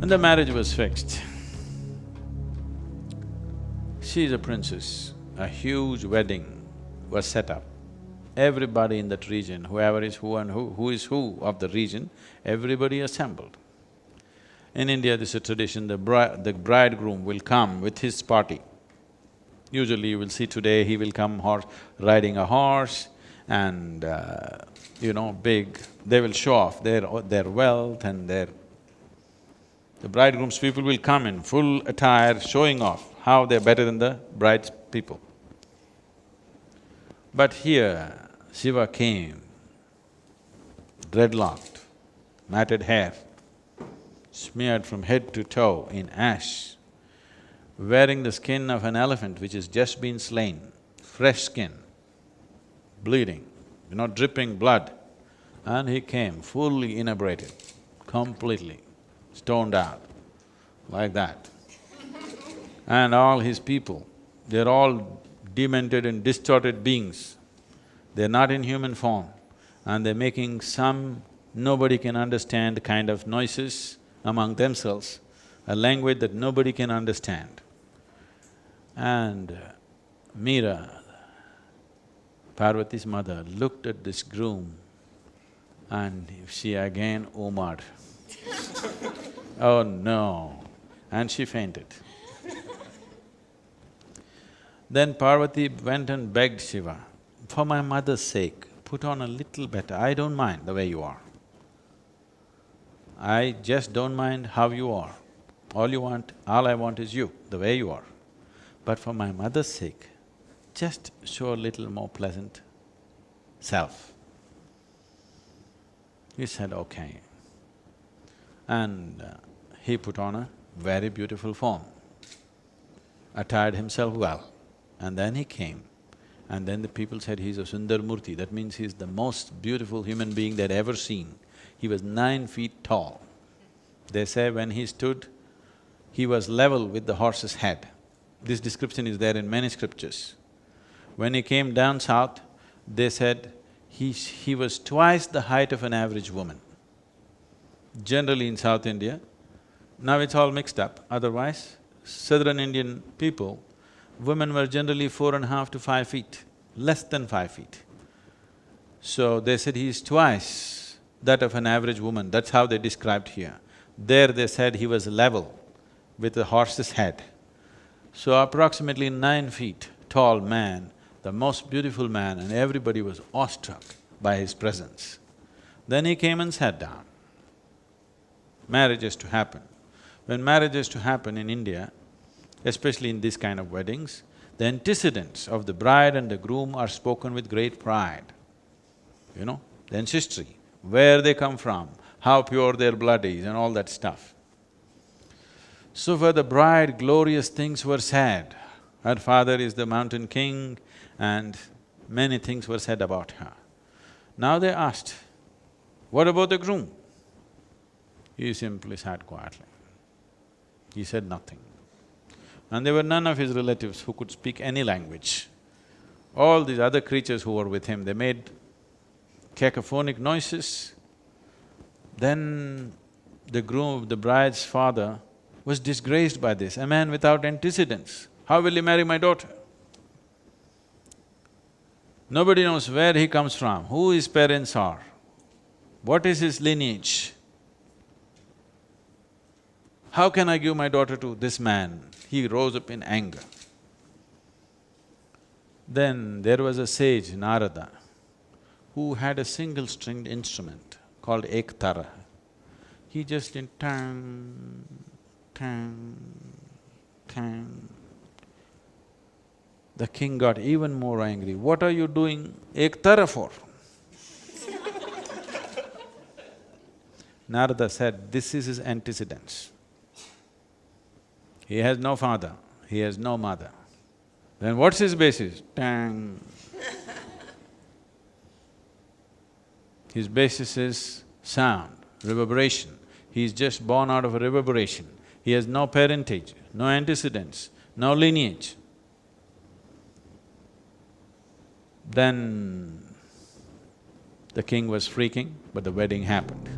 And the marriage was fixed. She is a princess. A huge wedding was set up. Everybody in that region, whoever is who and who is who of the region, everybody assembled. In India, this is a tradition, the bridegroom will come with his party. Usually you will see today, he will come riding a horse and, big… They will show off their wealth and their… The bridegroom's people will come in full attire, showing off how they're better than the bride's people. But here, Shiva came, dreadlocked, matted hair, smeared from head to toe in ash, wearing the skin of an elephant which has just been slain, fresh skin, bleeding, dripping blood. And he came fully inebriated, completely stoned out, like that. And all his people, they're all demented and distorted beings. They're not in human form and they're making some nobody can understand kind of noises among themselves, a language that nobody can understand. And Meera, Parvati's mother, looked at this groom and she again omaed. Oh no! And she fainted. Then Parvati went and begged Shiva, for my mother's sake, put on a little better, I don't mind the way you are. I just don't mind how you are. All I want is you, the way you are. But for my mother's sake, just show a little more pleasant self. He said, okay. And he put on a very beautiful form, attired himself well. And then he came, and then the people said he's a Sundar Murti, that means he's the most beautiful human being they'd ever seen. He was 9 feet tall. They say when he stood, he was level with the horse's head. This description is there in many scriptures. When he came down south, they said he was twice the height of an average woman. Generally in South India, now it's all mixed up, otherwise, southern Indian people, women were generally 4.5 to 5 feet, less than 5 feet. So they said he is twice that of an average woman, that's how they described here. There they said he was level with a horse's head. So approximately 9 feet tall man, the most beautiful man, and everybody was awestruck by his presence. Then he came and sat down. Marriage is to happen. When marriage is to happen in India, especially in this kind of weddings, the antecedents of the bride and the groom are spoken with great pride. The ancestry, where they come from, how pure their blood is and all that stuff. So for the bride, glorious things were said. Her father is the mountain king and many things were said about her. Now they asked, what about the groom? He simply sat quietly. He said nothing. And there were none of his relatives who could speak any language. All these other creatures who were with him, they made cacophonic noises. Then the bride's father was disgraced by this, a man without antecedents. How will he marry my daughter? Nobody knows where he comes from, who his parents are, what is his lineage. How can I give my daughter to this man? He rose up in anger. Then there was a sage, Narada, who had a single-stringed instrument called ektara. He just did tang, tang, tang. The king got even more angry. What are you doing ektara for? Narada said, this is his antecedents. He has no father, he has no mother. Then what's his basis? Tang. His basis is sound, reverberation. He is just born out of a reverberation. He has no parentage, no antecedents, no lineage. Then the king was freaking, but the wedding happened.